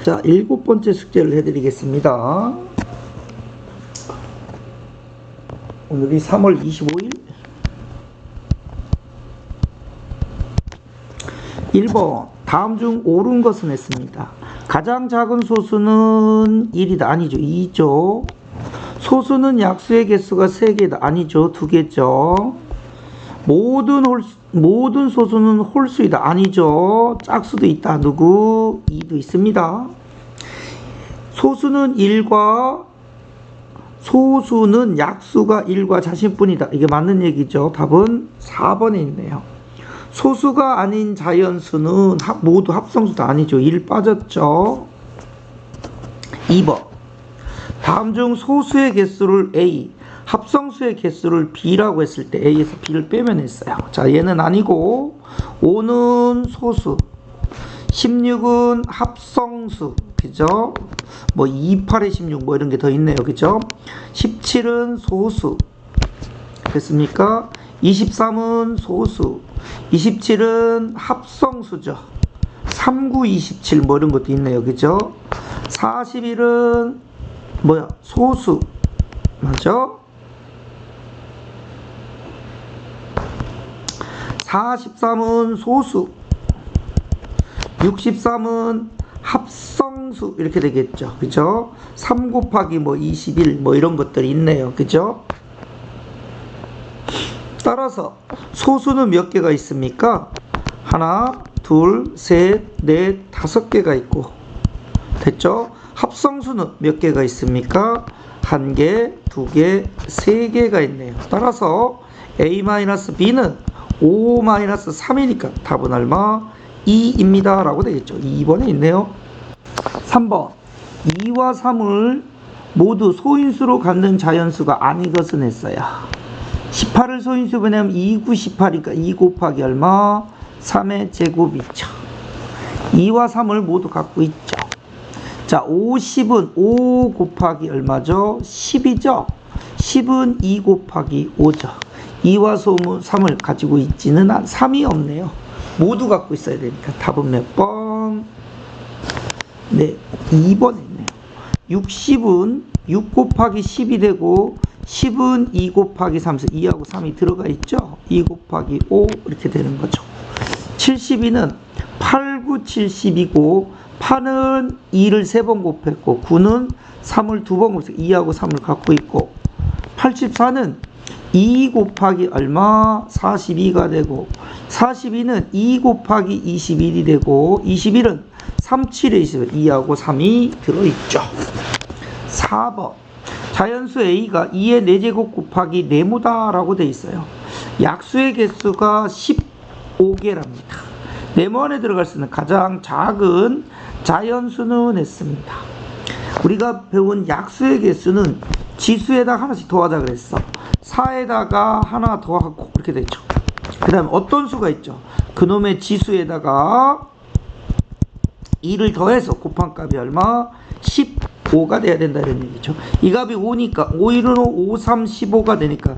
자, 7번째 숙제를 해드리겠습니다. 오늘이 3월 25일. 1번. 다음 중 옳은 것은 했습니다. 가장 작은 소수는 1이다. 아니죠. 2죠. 소수는 약수의 개수가 3개다. 아니죠. 2개죠. 모든 소수는 홀수이다. 아니죠. 짝수도 있다. 누구? 2도 있습니다. 소수는 약수가 1과 자신뿐이다. 이게 맞는 얘기죠. 답은 4번에 있네요. 소수가 아닌 자연수는 모두 합성수다. 아니죠. 1 빠졌죠. 2번. 다음 중 소수의 개수를 A, 합성수의 개수를 B라고 했을 때 A에서 B를 빼면 했어요. 자, 얘는 아니고 5는 소수, 16은 합성수, 그죠? 뭐 28에 16 뭐 이런 게 더 있네요. 그죠? 17은 소수. 됐습니까? 23은 소수, 27은 합성수죠. 39, 27 뭐 이런 것도 있네요. 그죠? 41은 소수. 맞죠? 43은 소수, 63은 합성수 이렇게 되겠죠. 그죠? 3 곱하기 21 뭐 이런 것들이 있네요. 그죠? 따라서 소수는 몇 개가 있습니까? 하나, 둘, 셋, 넷, 5개가 있고, 됐죠? 합성수는 몇 개가 있습니까? 1개, 2개, 3개가 있네요. 따라서 A-B는 5-3이니까 답은 얼마? 2입니다. 라고 되겠죠. 2번에 있네요. 3번. 2와 3을 모두 소인수로 갖는 자연수가 아닌 것은 했어요. 18을 소인수 보내면 2, 9, 18이니까 2 곱하기 얼마? 3의 제곱이죠. 2와 3을 모두 갖고 있죠. 자, 50은 5 곱하기 얼마죠? 10이죠. 10은 2 곱하기 5죠. 2와 3을 가지고 있지는 3이 없네요. 모두 갖고 있어야 되니까 답은 몇 번? 네, 2번에 있네요. 60은 6 곱하기 10이 되고 10은 2 곱하기 3, 2하고 3이 들어가 있죠. 2 곱하기 5 이렇게 되는 거죠. 72는 8, 9, 70이고 8은 2를 3번 곱했고 9는 3을 2번 곱해서 2하고 3을 갖고 있고 84는 2 곱하기 얼마? 42가 되고 42는 2 곱하기 21이 되고 21은 37에 있으면 2하고 3이 들어있죠. 4번. 자연수 A가 2의 4제곱 곱하기 네모다 라고 되어 있어요. 약수의 개수가 15개랍니다. 네모 안에 들어갈 수 있는 가장 작은 자연수는 했습니다. 우리가 배운 약수의 개수는 지수에다가 하나씩 더하자 그랬어. 4에다가 하나 더하고 그렇게 되죠. 그 다음 어떤 수가 있죠? 그놈의 지수에다가 2를 더해서 곱한 값이 얼마? 15가 돼야 된다 이런 얘기죠. 이 값이 5니까 5, 1은 5, 5, 3, 15가 되니까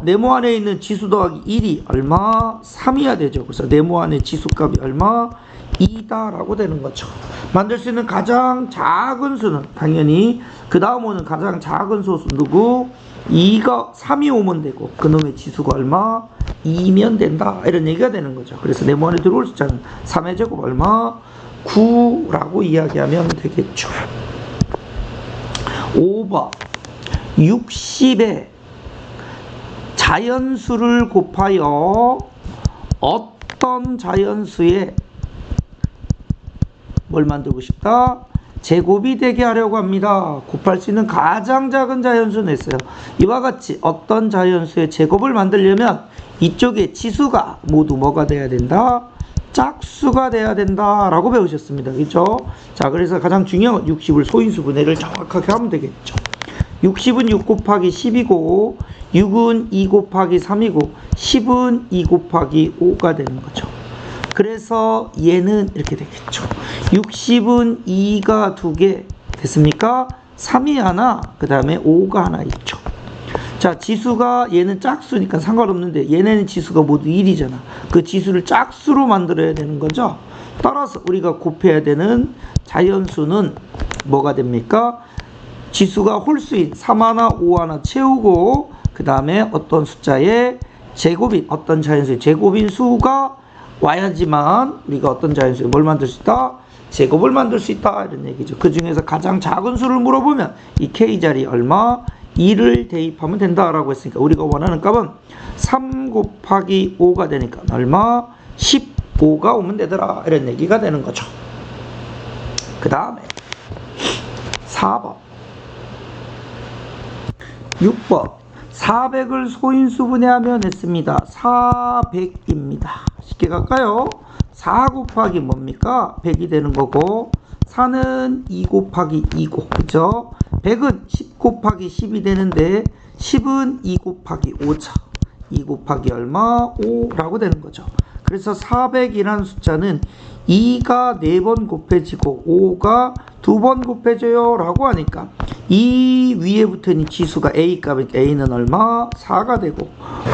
네모 안에 있는 지수 더하기 1이 얼마? 3이야 되죠. 그래서 네모 안에 지수값이 얼마? 2다 라고 되는 거죠. 만들 수 있는 가장 작은 수는 당연히 그 다음 오는 가장 작은 소수 누구? 2가 3이 오면 되고 그놈의 지수가 얼마? 2면 된다 이런 얘기가 되는 거죠. 그래서 네모 안에 들어올 숫자는 3의 제곱 얼마? 9라고 이야기하면 되겠죠. 5번. 60에 자연수를 곱하여 어떤 자연수에 뭘 만들고 싶다? 제곱이 되게 하려고 합니다. 곱할 수 있는 가장 작은 자연수는 했어요. 이와 같이 어떤 자연수의 제곱을 만들려면 이쪽에 지수가 모두 뭐가 돼야 된다? 짝수가 돼야 된다 라고 배우셨습니다. 그렇죠? 자, 그래서 가장 중요한 60을 소인수 분해를 정확하게 하면 되겠죠. 60은 6 곱하기 10이고 6은 2 곱하기 3이고 10은 2 곱하기 5가 되는 거죠. 그래서 얘는 이렇게 되겠죠. 60은 2가 2개 됐습니까? 3이 하나, 그 다음에 5가 하나 있죠. 자, 지수가 얘는 짝수니까 상관없는데 얘네는 지수가 모두 1이잖아. 그 지수를 짝수로 만들어야 되는 거죠. 따라서 우리가 곱해야 되는 자연수는 뭐가 됩니까? 지수가 홀수인 3하나 5하나 채우고 그 다음에 어떤 숫자의 제곱인 어떤 자연수의 제곱인 수가 와야지만 우리가 어떤 자연수에 뭘 만들 수 있다? 제곱을 만들 수 있다 이런 얘기죠. 그 중에서 가장 작은 수를 물어보면 이 K자리 얼마? 2를 대입하면 된다라고 했으니까 우리가 원하는 값은 3 곱하기 5가 되니까 얼마? 15가 오면 되더라 이런 얘기가 되는 거죠. 그 다음에 4번 6번 400을 소인수분해하면 했습니다. 400입니다. 쉽게 갈까요? 4 곱하기 뭡니까? 100이 되는 거고 4는 2 곱하기 2고 그죠? 100은 10 곱하기 10이 되는데 10은 2 곱하기 5죠. 2 곱하기 얼마? 5라고 되는 거죠. 그래서 400이라는 숫자는 2가 4번 곱해지고 5가 2번 곱해져요 라고 하니까 이 위에 붙어있는 지수가 A 값이니까 A는 얼마? 4가 되고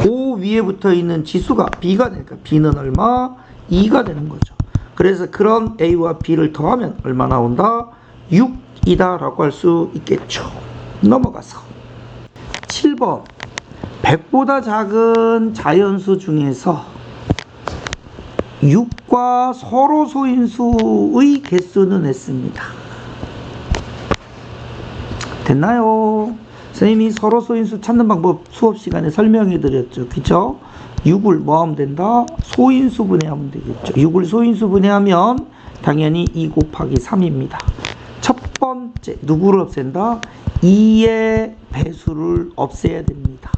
5 위에 붙어있는 지수가 B가 되니까 B는 얼마? 2가 되는 거죠. 그래서 그런 A와 B를 더하면 얼마 나온다? 6이다 라고 할 수 있겠죠. 넘어가서 7번 100보다 작은 자연수 중에서 6과 서로 소인수의 개수는 했습니다. 됐나요? 선생님이 서로 소인수 찾는 방법 수업 시간에 설명해 드렸죠. 그죠? 6을 뭐 하면 된다? 소인수분해하면 되겠죠. 6을 소인수분해하면 당연히 2 곱하기 3입니다. 첫 번째 누구를 없앤다? 2의 배수를 없애야 됩니다.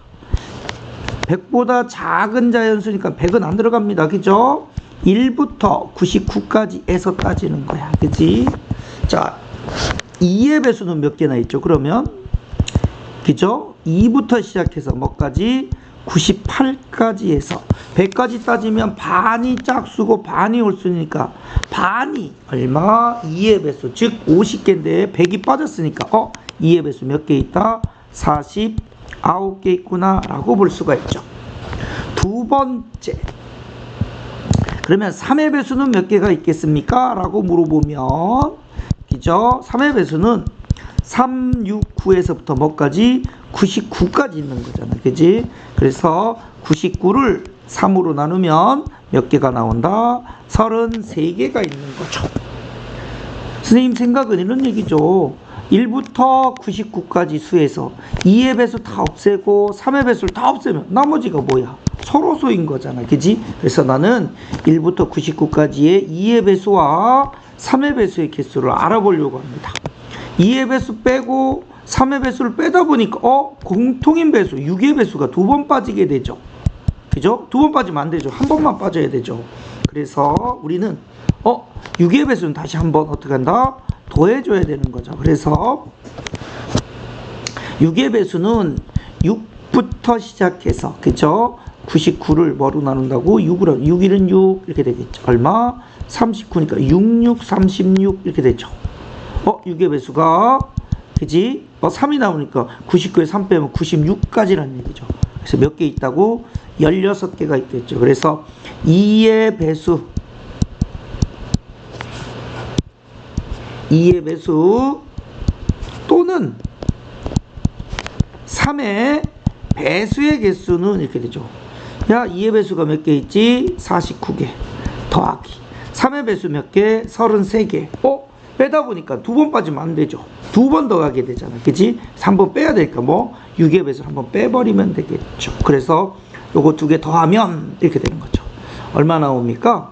100보다 작은 자연수니까 100은 안 들어갑니다. 그죠? 1부터 99까지에서 따지는 거야. 그지? 자, 2의 배수는 몇 개나 있죠? 그러면 그죠? 2부터 시작해서 뭐까지? 98까지 해서 100까지 따지면 반이 짝수고 반이 홀수니까 반이 얼마? 2의 배수 즉 50개인데 100이 빠졌으니까 2의 배수 몇 개 있다? 49개 있구나 라고 볼 수가 있죠. 두 번째 그러면 3의 배수는 몇 개가 있겠습니까? 라고 물어보면 그죠? 3의 배수는 3, 6, 9에서부터 뭐까지? 99까지 있는 거잖아. 그지? 그래서 99를 3으로 나누면 몇 개가 나온다? 33개가 있는 거죠. 선생님 생각은 이런 얘기죠. 1부터 99까지 수에서 2의 배수 다 없애고 3의 배수를 다 없애면 나머지가 뭐야? 서로 소인 거잖아. 그지? 그래서 나는 1부터 99까지의 2의 배수와 3의 배수의 개수를 알아보려고 합니다. 2의 배수 빼고 3의 배수를 빼다 보니까 공통인 배수 6의 배수가 2번 빠지게 되죠. 그죠? 2번 빠지면 안 되죠. 한 번만 빠져야 되죠. 그래서 우리는 6의 배수는 다시 한번 어떻게 한다? 더해줘야 되는 거죠. 그래서 6의 배수는 6부터 시작해서 그죠? 99를 뭐로 나눈다고? 6으로 6일은 6 이렇게 되겠죠. 얼마? 39니까 66, 36 이렇게 되죠. 6의 배수가 그지? 3이 나오니까 99에 3 빼면 96까지라는 얘기죠. 그래서 몇 개 있다고? 16개가 있겠죠. 그래서 2의 배수 또는 3의 배수의 개수는 이렇게 되죠. 야, 2의 배수가 몇 개 있지? 49개 더하기 3의 배수 몇 개? 33개. 빼다 보니까 2번 빠지면 안 되죠. 2번 더 가게 되잖아. 그치? 3번 빼야 되니까 6의 배수를 한번 빼버리면 되겠죠. 그래서 요거 2개 더하면 이렇게 되는 거죠. 얼마 나옵니까?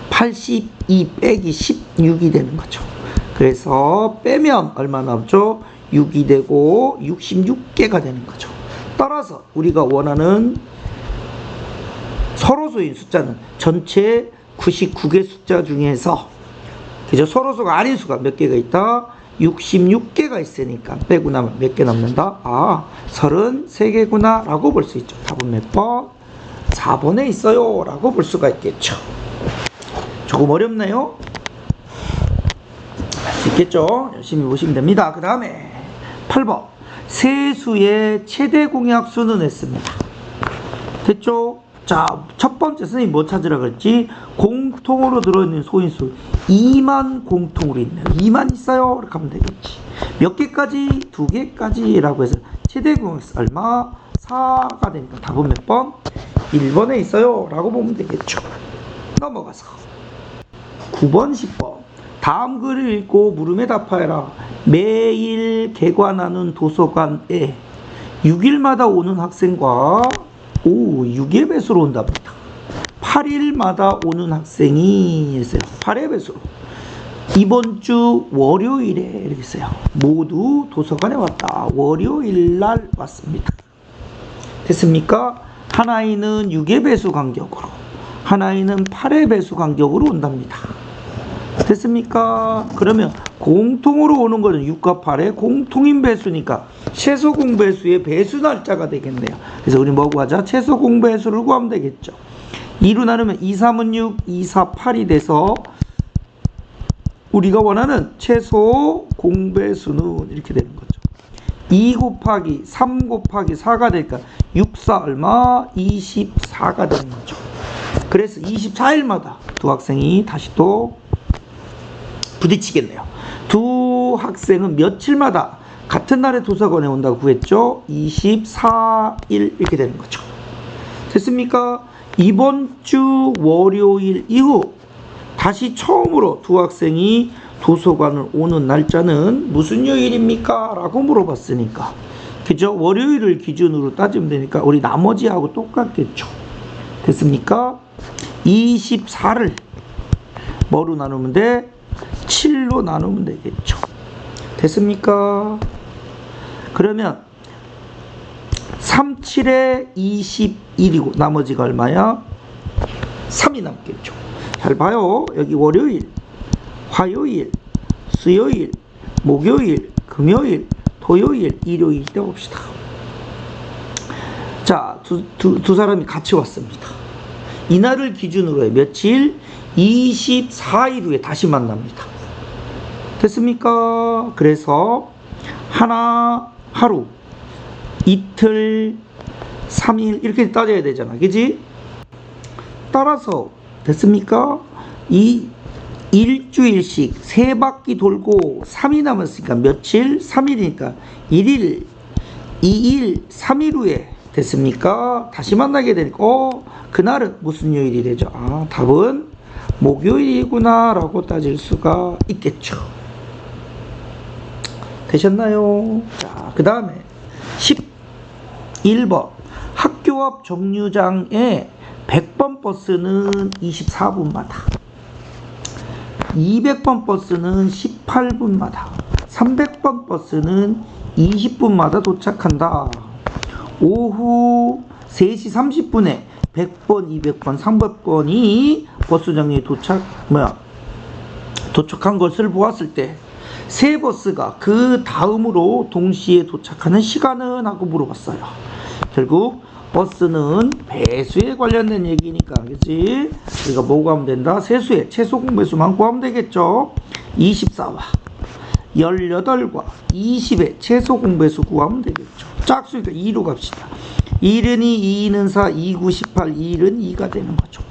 82 빼기 16이 되는 거죠. 그래서 빼면 얼마 나오죠? 6이 되고 66개가 되는 거죠. 따라서 우리가 원하는 서로수인 숫자는 전체 99개 숫자 중에서 그죠? 서로수가 아닌 수가 몇 개가 있다? 66개가 있으니까 빼고 나면 몇 개 남는다? 33개구나 라고 볼 수 있죠. 답은 몇 번? 4번에 있어요 라고 볼 수가 있겠죠. 조금 어렵나요? 할 수 있겠죠? 열심히 보시면 됩니다. 그 다음에 8번 세수의 최대 공약수는 했습니다. 됐죠? 자, 첫 번째 선생님이 뭐 찾으라 그랬지? 공통으로 들어있는 소인수 2만 공통으로 있네요. 2만 있어요. 이렇게 하면 되겠지. 몇 개까지? 2개까지라고 해서 최대 공역수 얼마? 4가 되니까 답은 몇 번? 1번에 있어요. 라고 보면 되겠죠. 넘어가서 9번, 10번. 다음 글을 읽고 물음에 답하여라. 매일 개관하는 도서관에 6일마다 오는 학생과 6의 배수로 온답니다. 8일마다 오는 학생이 있어요. 8의 배수로. 이번 주 월요일에 이렇게 있어요. 모두 도서관에 왔다. 월요일 날 왔습니다. 됐습니까? 한 아이는 6의 배수 간격으로, 한 아이는 8의 배수 간격으로 온답니다. 됐습니까? 그러면 공통으로 오는 것은 6과 8의 공통인 배수니까 최소 공배수의 배수 날짜가 되겠네요. 그래서 우리 뭐 구하자? 최소 공배수를 구하면 되겠죠. 2로 나누면 2, 3은 6, 2, 4, 8이 돼서 우리가 원하는 최소 공배수는 이렇게 되는 거죠. 2 곱하기 3 곱하기 4가 되니까 6, 4 얼마? 24가 되는 거죠. 그래서 24일마다 두 학생이 다시 또 부딪히겠네요. 두 학생은 며칠마다 같은 날에 도서관에 온다고 구했죠. 24일 이렇게 되는 거죠. 됐습니까? 이번 주 월요일 이후 다시 처음으로 두 학생이 도서관을 오는 날짜는 무슨 요일입니까? 라고 물어봤으니까, 그죠? 월요일을 기준으로 따지면 되니까 우리 나머지하고 똑같겠죠. 됐습니까? 24를 뭐로 나누면 돼? 7로 나누면 되겠죠. 됐습니까? 그러면 3, 7에 21이고 나머지가 얼마야? 3이 남겠죠. 잘 봐요. 여기 월요일, 화요일, 수요일, 목요일, 금요일, 토요일, 일요일 때 봅시다. 자, 두 사람이 같이 왔습니다. 이날을 기준으로 해. 며칠? 24일 후에 다시 만납니다. 됐습니까? 그래서 하루, 이틀, 3일 이렇게 따져야 되잖아. 그지? 따라서 됐습니까? 이 일주일씩 3바퀴 돌고 3이 남았으니까 며칠? 3일이니까 1일, 2일, 3일 후에 됐습니까? 다시 만나게 되니까 그날은 무슨 요일이 되죠? 답은 목요일이구나 라고 따질 수가 있겠죠. 되셨나요? 자, 그 다음에 11번. 학교 앞 정류장에 100번 버스는 24분마다, 200번 버스는 18분마다, 300번 버스는 20분마다 도착한다. 오후 3시 30분에 100번, 200번, 300번이 버스 정류에 도착한 것을 보았을 때 세 버스가 그 다음으로 동시에 도착하는 시간은? 하고 물어봤어요. 결국 버스는 배수에 관련된 얘기니까, 그치? 우리가 뭐 구하면 된다? 세수의 최소 공배수만 구하면 되겠죠. 24와 18과 20의 최소 공배수 구하면 되겠죠. 짝수니까 2로 갑시다. 1은 2, 2는 4, 2, 9, 18, 1은 2가 되는 거죠.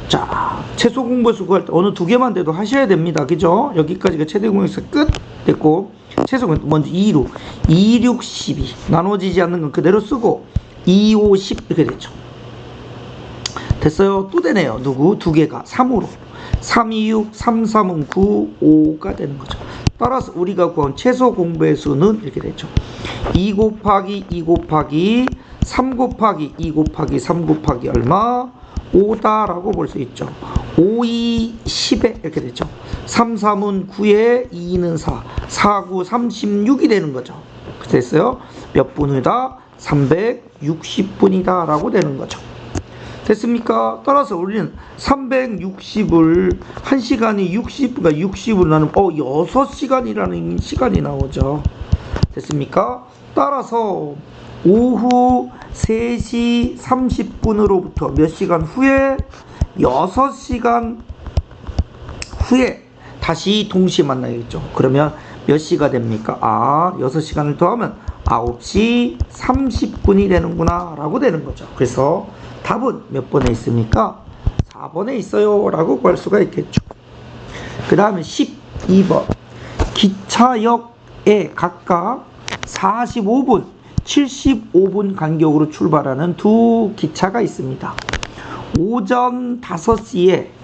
자, 최소 공배수 구할 때 어느 두 개만 돼도 하셔야 됩니다. 그죠? 여기까지가 최대 공배수 끝 됐고, 최소 공배수 먼저 2로 2, 6, 12 나눠지지 않는 건 그대로 쓰고 2, 5, 10 이렇게 되죠. 됐어요? 또 되네요. 누구? 두 개가 3으로 3, 2, 6, 3, 3은 9, 5가 되는 거죠. 따라서 우리가 구한 최소 공배수는 이렇게 되죠. 2 곱하기 2 곱하기 3 곱하기 2 곱하기 3 곱하기 얼마? 5다라고 볼 수 있죠. 5, 2, 10에 이렇게 되죠. 3, 3은 9에 2는 4, 4, 9, 36이 되는 거죠. 됐어요? 몇 분이다? 360분이다 라고 되는 거죠. 됐습니까? 따라서 우리는 360을 1시간이 60분과 60으로 나누면 6시간이라는 시간이 나오죠. 됐습니까? 따라서 오후 3시 30분으로부터 몇 시간 후에 6시간 후에 다시 동시에 만나겠죠. 그러면 몇 시가 됩니까? 6시간을 더하면 9시 30분이 되는구나 라고 되는 거죠. 그래서 답은 몇 번에 있습니까? 4번에 있어요 라고 구할 수가 있겠죠. 그 다음에 12번 기차역에 각각 45분 75분 간격으로 출발하는 두 기차가 있습니다. 오전 5시에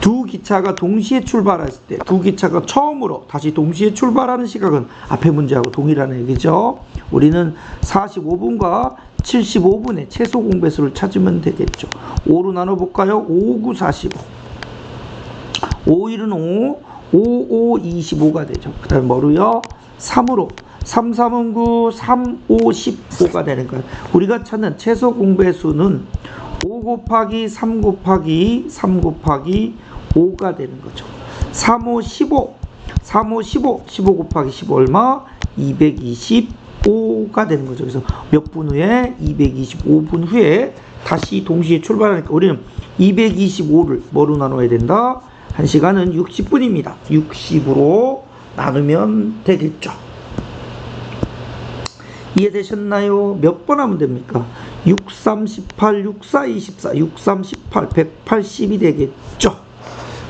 두 기차가 동시에 출발했을 때, 두 기차가 처음으로 다시 동시에 출발하는 시각은 앞에 문제하고 동일하는 얘기죠. 우리는 45분과 75분의 최소 공배수를 찾으면 되겠죠. 5로 나눠볼까요? 5, 9, 45. 5, 1은 5, 5, 5, 25가 되죠. 그 다음에 뭐로요? 3으로. 3, 3은 9, 3, 5, 15가 되는 거예요. 우리가 찾는 최소 공배수는 5 곱하기 3 곱하기 3 곱하기 5가 되는 거죠. 3, 5, 15. 3, 5, 15. 15 곱하기 15 얼마? 225가 되는 거죠. 그래서 몇 분 후에? 225분 후에 다시 동시에 출발하니까 우리는 225를 뭐로 나눠야 된다? 1시간은 60분입니다. 60으로 나누면 되겠죠. 이해되셨나요? 몇 번 하면 됩니까? 6, 3, 18, 6, 4, 24, 6, 3, 18, 180이 되겠죠.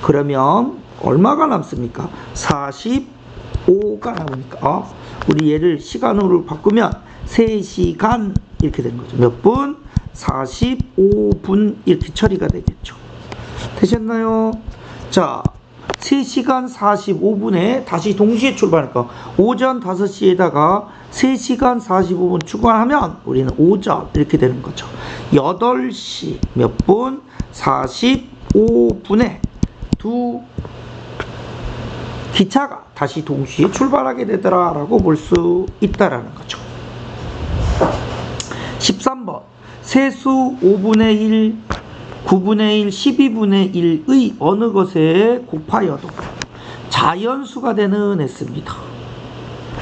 그러면 얼마가 남습니까? 45가 남으니까 우리 얘를 시간으로 바꾸면 3시간 이렇게 되는 거죠. 몇 분? 45분 이렇게 처리가 되겠죠. 되셨나요? 자, 3시간 45분에 다시 동시에 출발하니까 오전 5시에다가 3시간 45분 추가하면 우리는 오전 이렇게 되는 거죠. 8시 몇 분? 45분에 두 기차가 다시 동시에 출발하게 되더라 라고 볼 수 있다라는 거죠. 13번 세수 5분의 1 9분의 1, 12분의 1의 어느 것에 곱하여도 자연수가 되는 했습니다.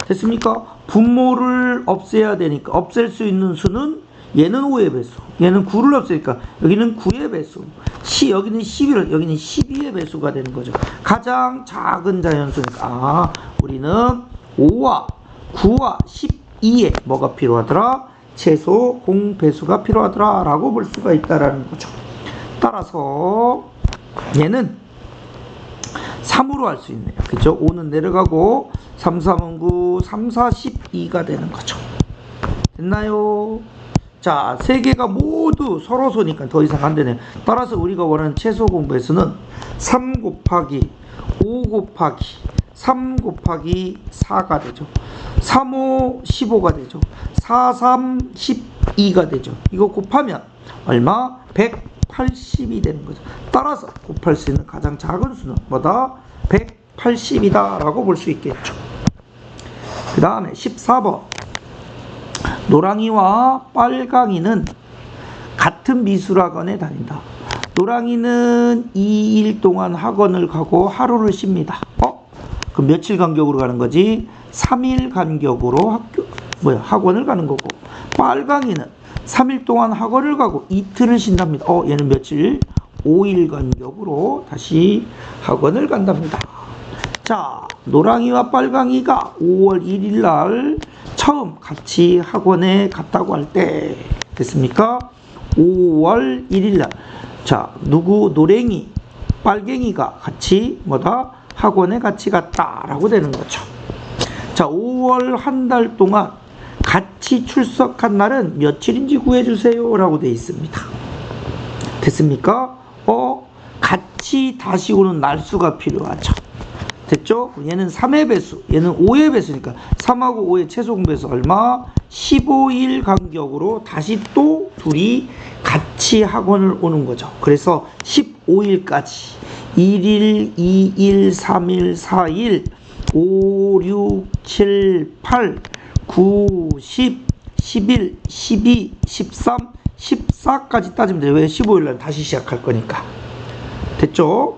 됐습니까? 분모를 없애야 되니까 없앨 수 있는 수는 얘는 5의 배수, 얘는 9를 없애니까 여기는 9의 배수, 여기는 11, 여기는 12의 배수가 되는 거죠. 가장 작은 자연수니까 우리는 5와 9와 12에 뭐가 필요하더라? 최소 공배수가 필요하더라 라고 볼 수가 있다라는 거죠. 따라서 얘는 3으로 할 수 있네요. 그죠? 5는 내려가고 3, 3은 9, 3, 4, 12가 되는 거죠. 됐나요? 자, 세 개가 모두 서로소니까 더 이상 안 되네요. 따라서 우리가 원하는 최소 공배수는 3 곱하기 5 곱하기 3 곱하기 4가 되죠. 3, 5, 15가 되죠. 4, 3, 12가 되죠. 이거 곱하면 얼마? 180이 되는 거죠. 따라서 곱할 수 있는 가장 작은 수는 뭐다? 180이다 라고 볼 수 있겠죠. 그 다음에 14번 노랑이와 빨강이는 같은 미술학원에 다닌다. 노랑이는 2일 동안 학원을 가고 하루를 쉽니다. 그럼 며칠 간격으로 가는 거지? 3일 간격으로 학원을 가는 거고, 빨강이는 3일 동안 학원을 가고 이틀을 쉰답니다. 얘는 며칠? 5일 간격으로 다시 학원을 간답니다. 자, 노랑이와 빨강이가 5월 1일 날 처음 같이 학원에 갔다고 할 때 됐습니까? 5월 1일 날. 자, 노랭이, 빨갱이가 같이 학원에 같이 갔다라고 되는 거죠. 자, 5월 한 달 동안 같이 출석한 날은 며칠인지 구해주세요 라고 되어 있습니다. 됐습니까? 같이 다시 오는 날수가 필요하죠. 됐죠? 얘는 3의 배수, 얘는 5의 배수니까 3하고 5의 최소 공배수 얼마? 15일 간격으로 다시 또 둘이 같이 학원을 오는 거죠. 그래서 15일까지 1일, 2일, 3일, 4일, 5, 6, 7, 8, 9, 10, 11, 12, 13, 14까지 따지면 돼요. 왜? 15일날 다시 시작할 거니까. 됐죠?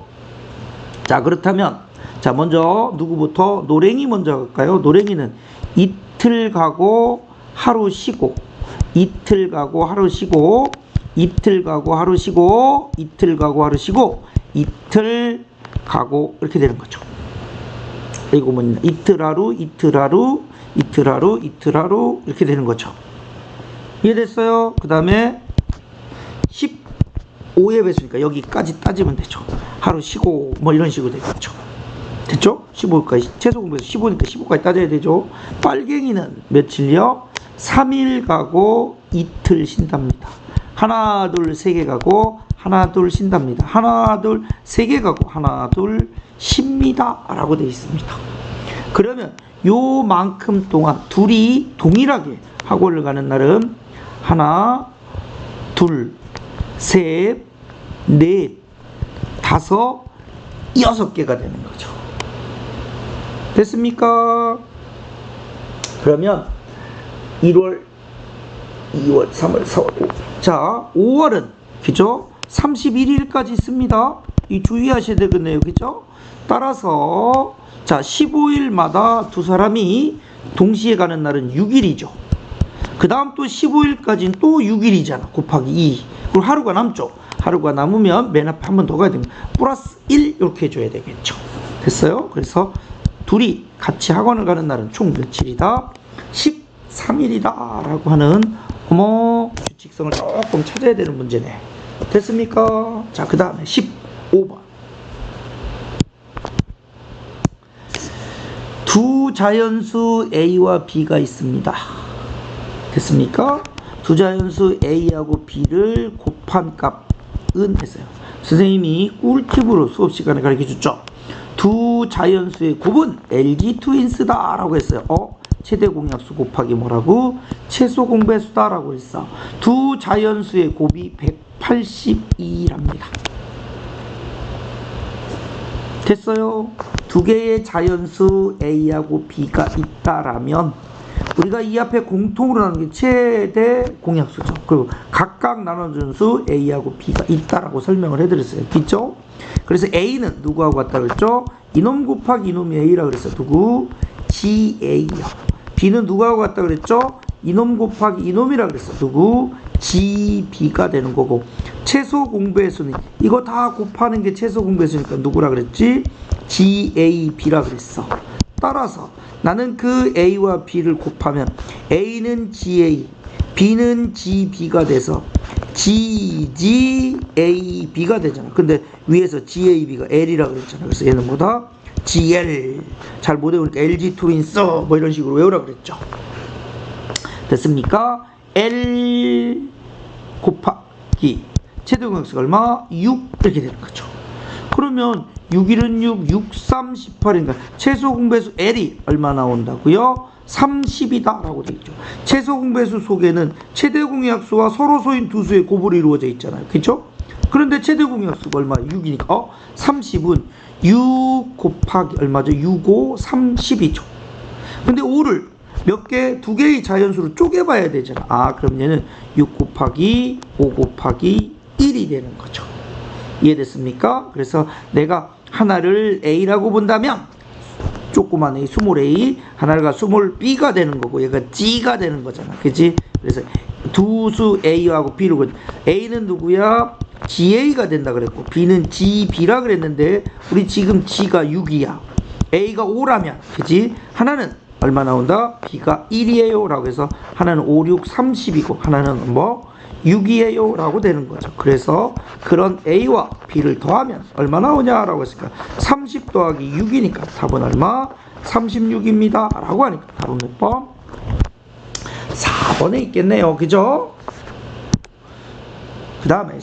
자, 그렇다면 자, 먼저 누구부터? 노랭이 먼저 갈까요? 노랭이는 이틀 가고 하루 쉬고, 이틀 가고 하루 쉬고, 이틀 가고 하루 쉬고, 이틀 가고 하루 쉬고, 이틀 가고 이렇게 되는 거죠. 이거 뭐냐? 이틀 하루, 이틀 하루, 이틀 하루, 이틀 하루 이렇게 되는 거죠. 이해됐어요? 그 다음에 15의 배수니까 여기까지 따지면 되죠. 하루 쉬고 뭐 이런 식으로 되겠죠. 됐죠? 15까지 최소 공배수 15니까 15까지 따져야 되죠. 빨갱이는 며칠요? 3일 가고 이틀 쉰답니다. 하나 둘 세 개 가고 하나 둘 쉰답니다. 하나 둘 세 개 가고 하나 둘 쉽니다 라고 되어 있습니다. 그러면 요만큼 동안 둘이 동일하게 학원을 가는 날은 하나 둘 셋 넷 다섯 6개가 되는 거죠. 됐습니까? 그러면 1월 2월 3월 4월 5월 자 5월은 그죠? 31일까지 있습니다. 이 주의하셔야 되겠네요. 그죠? 따라서 자 15일마다 두 사람이 동시에 가는 날은 6일이죠. 그 다음 또 15일까지는 또 6일이잖아. 곱하기 2. 그리고 하루가 남죠. 하루가 남으면 맨 앞에 한 번 더 가야 됩니다. 플러스 1 이렇게 해줘야 되겠죠. 됐어요? 그래서 둘이 같이 학원을 가는 날은 총 며칠이다? 13일이다 라고 하는 규칙성을 조금 찾아야 되는 문제네. 됐습니까? 자, 그 다음에 15번. 두 자연수 A와 B가 있습니다. 됐습니까? 두 자연수 A하고 B를 곱한 값은 했어요. 선생님이 꿀팁으로 수업 시간에 가르쳐 줬죠. 두 자연수의 곱은 LG 트윈스다 라고 했어요. 최대 공약수 곱하기 뭐라고? 최소 공배수다 라고 했어. 두 자연수의 곱이 182랍니다. 됐어요? 두 개의 자연수 A하고 B가 있다라면 우리가 이 앞에 공통으로 나누는 게 최대 공약수죠. 그리고 각각 나눠준 수 A하고 B가 있다라고 설명을 해드렸어요. 그렇죠? 그래서 A는 누구하고 같다 그랬죠? 이놈 곱하기 이놈이 A라 그랬어요. 누구? GA요. B는 누구하고 같다 그랬죠? 이놈 곱하기 이놈이라 그랬어. 누구? GB가 되는 거고 최소 공배수는 이거 다 곱하는 게 최소 공배수니까 누구라 그랬지? GAB라 그랬어. 따라서 나는 그 A와 B를 곱하면 A는 GA, B는 GB가 돼서 GGAB가 되잖아. 근데 위에서 GAB가 L이라 그랬잖아. 그래서 얘는 뭐다? GL. 잘 못 외우니까 LG 트윈스 뭐 이런 식으로 외우라 그랬죠. 됐습니까? L 곱하기 최대 공약수가 얼마? 6 이렇게 되는 거죠. 그러면 6일은 6, 6, 3, 18인가 최소 공배수 L이 얼마 나온다고요? 30이다 라고 되어 있죠. 최소 공배수 속에는 최대 공약수와 서로 소인 두 수의 곱으로 이루어져 있잖아요. 그렇죠? 그런데 최대 공약수가 얼마? 6이니까 30은 6 곱하기 얼마죠? 6, 5, 30이죠. 근데 5를 몇 개? 두 개의 자연수로 쪼개봐야 되잖아. 그럼 얘는 6 곱하기 5 곱하기 1이 되는 거죠. 이해됐습니까? 그래서 내가 하나를 A라고 본다면 조그만 A, 스몰 A, 하나가 스몰 B가 되는 거고 얘가 G가 되는 거잖아. 그치? 그래서 두 수 A하고 B를 본 A는 누구야? GA가 된다 그랬고 B는 GB라 그랬는데 우리 지금 G가 6이야. A가 5라면 그치? 하나는 얼마 나온다? B가 1이에요 라고 해서 하나는 5, 6, 30이고 하나는 뭐? 6이에요 라고 되는 거죠. 그래서 그런 A와 B를 더하면 얼마 나오냐라고 했으니까 30 더하기 6이니까 답은 얼마? 36입니다 라고 하니까 답은 몇 번? 4번에 있겠네요. 그죠? 그 다음에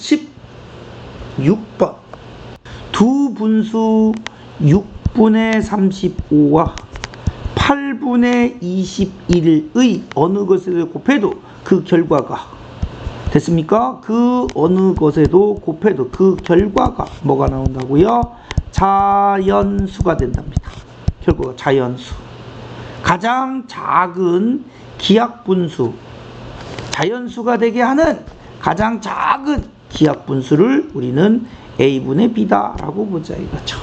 16번 두 분수 6분의 35와 8분의 21의 어느 것을 곱해도 그 결과가 됐습니까? 그 어느 것에도 곱해도 그 결과가 뭐가 나온다고요? 자연수가 된답니다. 결과가 자연수. 가장 작은 기하분수, 자연수가 되게 하는 가장 작은 기하분수를 우리는 A분의 B다라고 보자 이거죠.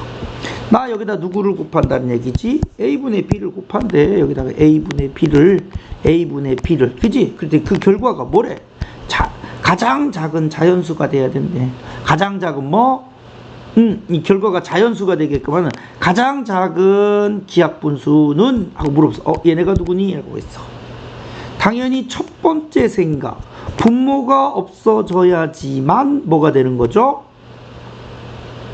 나 여기다 누구를 곱한다는 얘기지? A분의 B를 곱한대. 여기다가 A분의 B를 그지? 그런데 그 결과가 뭐래? 가장 작은 자연수가 돼야 된대. 가장 작은 뭐? 이 결과가 자연수가 되게끔 하는 가장 작은 기하분수는? 하고 물어봤어. 얘네가 누구니? 라고 했어. 당연히 첫 번째 생각 분모가 없어져야지만 뭐가 되는 거죠?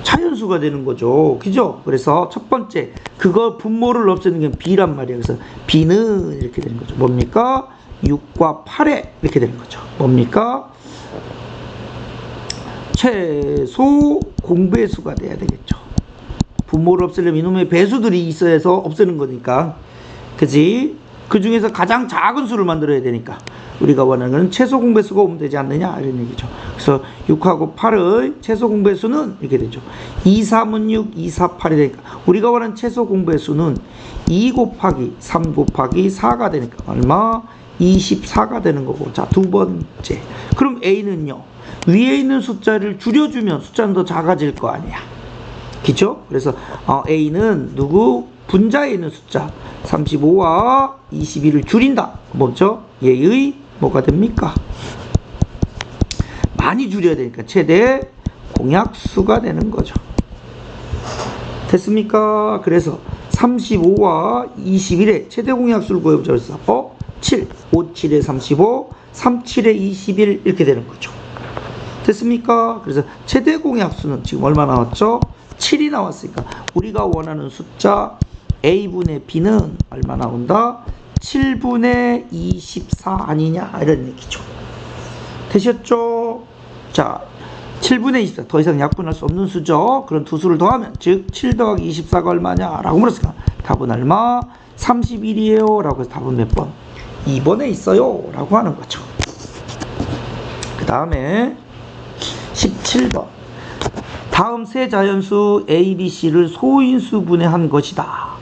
자연수가 되는 거죠. 그죠? 그래서 첫 번째, 그거 분모를 없애는 게 B란 말이에요. 그래서 B는 이렇게 되는 거죠. 뭡니까? 6과 8에 이렇게 되는 거죠. 뭡니까? 최소 공배수가 돼야 되겠죠. 분모를 없애려면 이놈의 배수들이 있어야 해서 없애는 거니까. 그지? 그 중에서 가장 작은 수를 만들어야 되니까. 우리가 원하는 건 최소 공배수가 오면 되지 않느냐 이런 얘기죠. 그래서 6하고 8의 최소 공배수는 이렇게 되죠. 2, 3은 6, 2, 4, 8이 되니까 우리가 원하는 최소 공배수는 2 곱하기 3 곱하기 4가 되니까 얼마? 24가 되는 거고. 자, 두 번째. 그럼 A는요. 위에 있는 숫자를 줄여주면 숫자는 더 작아질 거 아니야. 그죠? 그래서 A는 누구? 분자에 있는 숫자 35와 22를 줄인다. 뭐죠? 얘의 뭐가 됩니까? 많이 줄여야 되니까 최대 공약수가 되는 거죠. 됐습니까? 그래서 35와 21의 최대 공약수를 구해보자. 그래서 7, 5, 7에 35, 3, 7에 21 이렇게 되는 거죠. 됐습니까? 그래서 최대 공약수는 지금 얼마 나왔죠? 7이 나왔으니까 우리가 원하는 숫자 A분의 B는 얼마 나온다? 7분의 24 아니냐 이런 얘기죠. 되셨죠? 자, 7분의 24 더 이상 약분할 수 없는 수죠. 그런 두 수를 더하면 즉 7 더하기 24가 얼마냐 라고 물었으니까 답은 얼마? 31이에요 라고 해서 답은 몇 번? 2번에 있어요 라고 하는 거죠. 그 다음에 17번 다음 세 자연수 A, B, C를 소인수 분해한 것이다.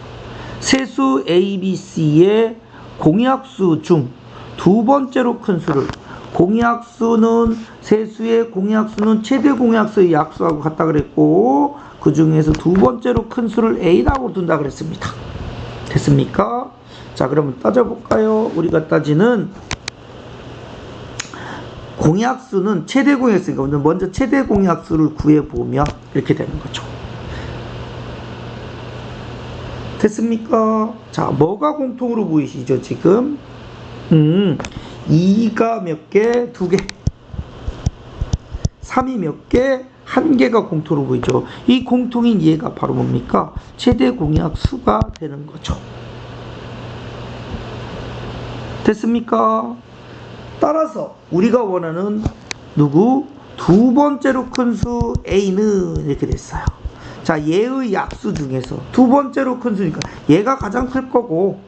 세수 A, B, C의 공약수 중 두 번째로 큰 수를 공약수는 세수의 공약수는 최대 공약수의 약수하고 같다 그랬고 그 중에서 두 번째로 큰 수를 A라고 둔다 그랬습니다. 됐습니까? 자, 그러면 따져볼까요? 우리가 따지는 공약수는 최대 공약수니까 먼저 최대 공약수를 구해보면 이렇게 되는 거죠. 됐습니까? 자, 뭐가 공통으로 보이시죠, 지금? 2가 몇 개? 2개. 3이 몇 개? 1개가 공통으로 보이죠. 이 공통인 얘가 바로 뭡니까? 최대 공약수가 되는 거죠. 됐습니까? 따라서 우리가 원하는 누구? 두 번째로 큰 수 A는 이렇게 됐어요. 자, 얘의 약수 중에서 두 번째로 큰 수니까 얘가 가장 클 거고,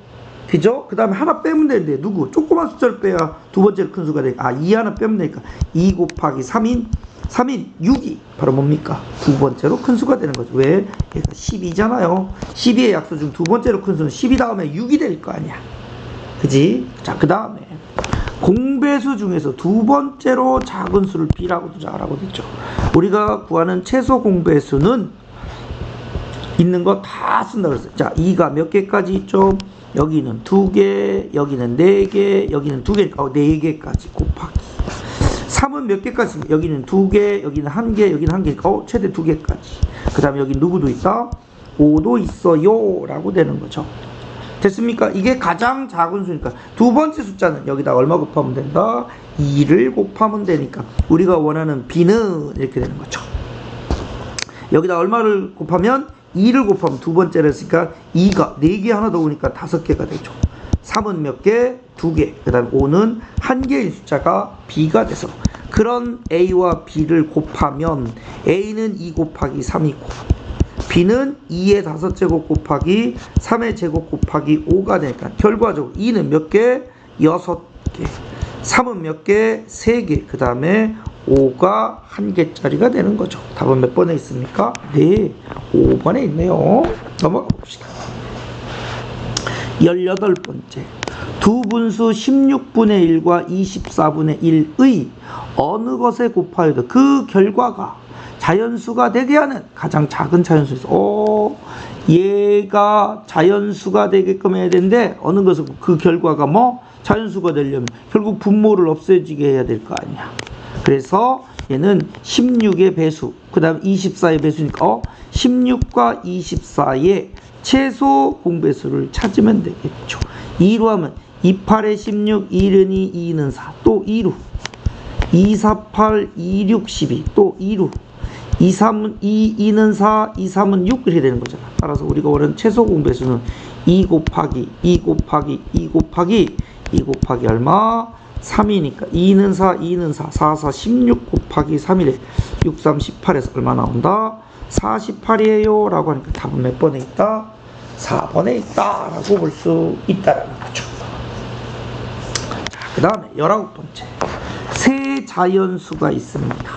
그죠? 그 다음에 하나 빼면 되는데 누구? 조그만 숫자를 빼야 두 번째로 큰 수가 되니까 2 하나 빼면 되니까 2 곱하기 3인 6이 바로 뭡니까? 두 번째로 큰 수가 되는 거죠. 왜? 얘가 12잖아요. 12의 약수 중 두 번째로 큰 수는 12 다음에 6이 될 거 아니야. 그지? 자, 그 다음에 공배수 중에서 두 번째로 작은 수를 B라고 두자라고 됐죠. 우리가 구하는 최소 공배수는 있는 거 다 쓴다 그랬어요. 자, 2가 몇 개까지 있죠? 여기는 2개, 여기는 4개, 여기는 2개, 4개까지 곱하기. 3은 몇 개까지 있습니까? 여기는 2개, 여기는 1개, 여기는 1개, 최대 2개까지. 그 다음에 여기 누구도 있다? 5도 있어요 라고 되는 거죠. 됐습니까? 이게 가장 작은 수니까 두 번째 숫자는 여기다 얼마 곱하면 된다? 2를 곱하면 되니까 우리가 원하는 B는 이렇게 되는 거죠. 여기다 얼마를 곱하면 2를 곱하면 두 번째를 했으니까 2가 4개 하나 더 오니까 5개가 되죠. 3은 몇 개? 2개. 그 다음에 5는 1개의 숫자가 B가 돼서 그런 A와 B를 곱하면 A는 2 곱하기 3이고 B는 2의 5제곱 곱하기 3의 제곱 곱하기 5가 되니까 결과적으로 2는 몇 개? 6개. 3은 몇 개? 3개. 그 다음에 5가 1개짜리가 되는 거죠. 답은 몇 번에 있습니까? 네, 5번에 있네요. 넘어가 봅시다. 18번째. 두 분수 16분의 1과 24분의 1의 어느 것에 곱하여도 그 결과가 자연수가 되게 하는 가장 작은 자연수에서 얘가 자연수가 되게끔 해야 되는데 어느 것은 그 결과가 뭐? 자연수가 되려면 결국 분모를 없애지게 해야 될 거 아니야. 그래서 얘는 16의 배수, 그 다음 24의 배수니까 16과 24의 최소 공배수를 찾으면 되겠죠. 2로 하면 28에 16, 1은 2, 2는 4, 또 2로 2, 4, 8, 2, 6, 12. 또 2루. 2, 3은 2, 2는 4, 2, 3은 6 이렇게 되는 거잖아. 따라서 우리가 원하는 최소 공배수는 2 곱하기 2 곱하기 2 곱하기 2 곱하기 얼마? 3이니까 2는 4, 2는 4, 4, 4, 16 곱하기 3이래. 6, 3, 18에서 얼마 나온다? 48이에요 라고 하니까 답은 몇 번에 있다? 4번에 있다 라고 볼 수 있다라는 거죠. 그 다음에 19번째, 세 자연수가 있습니다.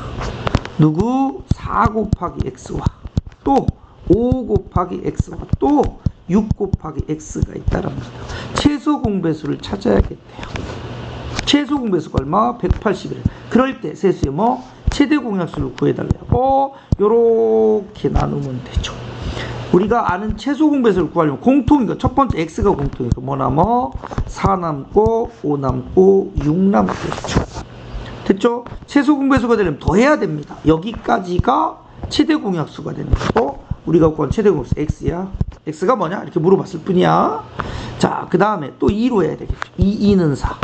누구? 4 곱하기 x와 또 5 곱하기 x와 또 6 곱하기 x가 있다는 겁니다. 최소 공배수를 찾아야겠대요. 최소 공배수가 얼마? 180이래. 그럴 때 세수의 뭐? 최대 공약수를 구해달래요. 요렇게 나누면 되죠. 우리가 아는 최소 공배수를 구하려면 공통이니까 첫 번째 x가 공통이니까 뭐 남어? 4 남고 5 남고 6 남겠죠. 됐죠? 최소 공배수가 되려면 더 해야 됩니다. 여기까지가 최대 공약수가 되는 거고 우리가 구한 최대 공약수 x야. x가 뭐냐? 이렇게 물어봤을 뿐이야. 자, 그 다음에 또 2로 해야 되겠죠. 2는 4,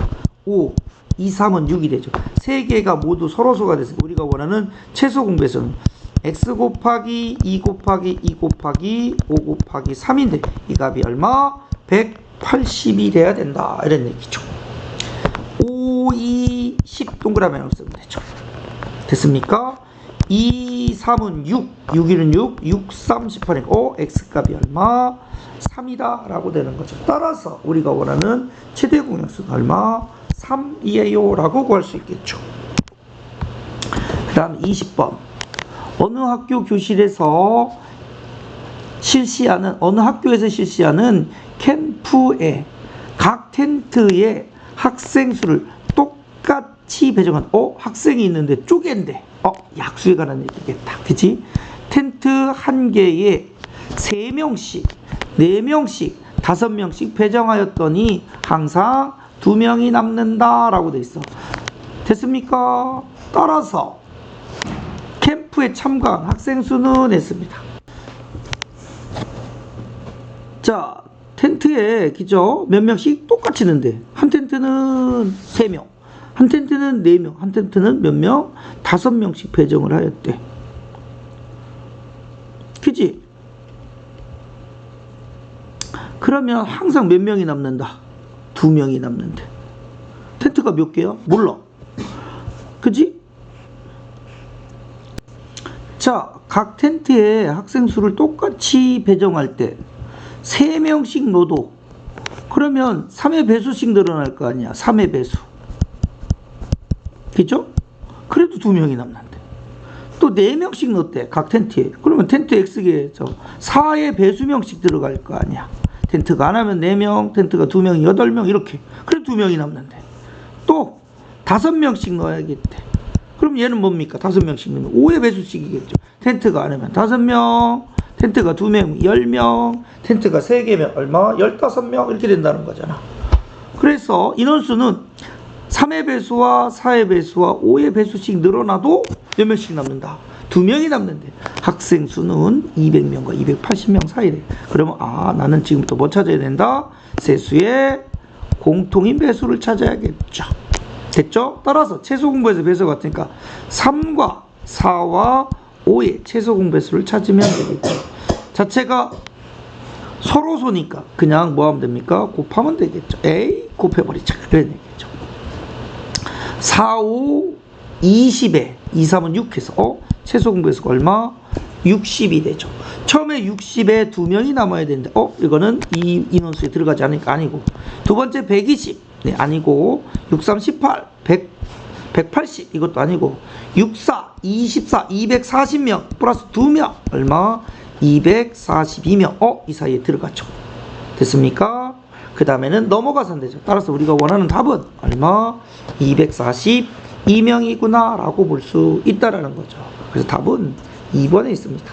5, 2, 3은 6이 되죠. 세 개가 모두 서로소가 돼서 우리가 원하는 최소 공배수는 x 곱하기 2 곱하기 2 곱하기 5 곱하기 3인데 이 값이 얼마? 180이 돼야 된다. 이런 얘기죠. 5, 2, 10 동그라미 쓰면 되죠. 됐습니까? 2, 3은 6, 6, 1은 6, 6, 3, 18이니까 x값이 얼마? 3이다 라고 되는 거죠. 따라서 우리가 원하는 최대 공약수는 얼마? 3이에요 라고 구할 수 있겠죠. 그 다음 20번, 어느 학교 교실에서 어느 학교에서 실시하는 캠프에 각 텐트에 학생 수를 똑같이 배정한 학생이 있는데 쪼갠데 약수에 관한 얘기겠다. 그치? 텐트 한 개에 3명씩 4명씩 5명씩 배정하였더니 항상 2명이 남는다 라고 돼 있어. 됐습니까? 따라서 캠프에 참가한 학생 수는 했습니다. 자, 텐트에 그죠? 몇 명씩 똑같이 있는데 한 텐트는 3명, 한 텐트는 4명, 한 텐트는 몇 명? 5명씩 배정을 하였대. 그지? 그러면 항상 몇 명이 남는다? 2명이 남는데 텐트가 몇 개야? 몰라. 그지? 자, 각 텐트에 학생 수를 똑같이 배정할 때 3명씩 넣어도 그러면 3의 배수씩 늘어날 거 아니야. 3의 배수. 그죠? 그래도 2명이 남는데 또 4명씩 넣었대. 각 텐트에. 그러면 텐트 X개에서 4의 배수명씩 들어갈 거 아니야. 텐트가 안 하면 4명, 텐트가 2명, 8명 이렇게. 그래 2명이 남는데 또 5명씩 넣어야겠대. 그럼 얘는 뭡니까? 5명씩 넣으면 5의 배수씩이겠죠. 텐트가 안 하면 5명, 텐트가 2명, 10명, 텐트가 3개면 얼마? 15명 이렇게 된다는 거잖아. 그래서 인원수는 3의 배수와 4의 배수와 5의 배수씩 늘어나도 몇 명씩 남는다? 2명이 남는데 학생 수는 200명과 280명 사이래. 그러면 나는 지금부터 뭐 찾아야 된다? 세수의 공통인 배수를 찾아야겠죠. 됐죠? 따라서 최소 공배수 배수 같으니까 3과 4와 5의 최소 공배수를 찾으면 되겠죠. 자체가 서로소니까 그냥 뭐 하면 됩니까? 곱하면 되겠죠. 에이, 곱해버리자. 그런 얘기죠. 4, 5, 20에 2, 3은 6해서 최소 공배수가 얼마? 60이 되죠. 처음에 60에 2명이 남아야 되는데 이거는 이 인원수에 들어가지 않으니까 아니고, 두 번째 120 아니고, 6, 3, 18 180 이것도 아니고, 6, 4 24 240명 플러스 2명 얼마? 242명. 이 사이에 들어갔죠. 됐습니까? 그 다음에는 넘어가서 안 되죠. 따라서 우리가 원하는 답은 얼마? 242명이구나 라고 볼 수 있다라는 거죠. 그래서 답은 2번에 있습니다.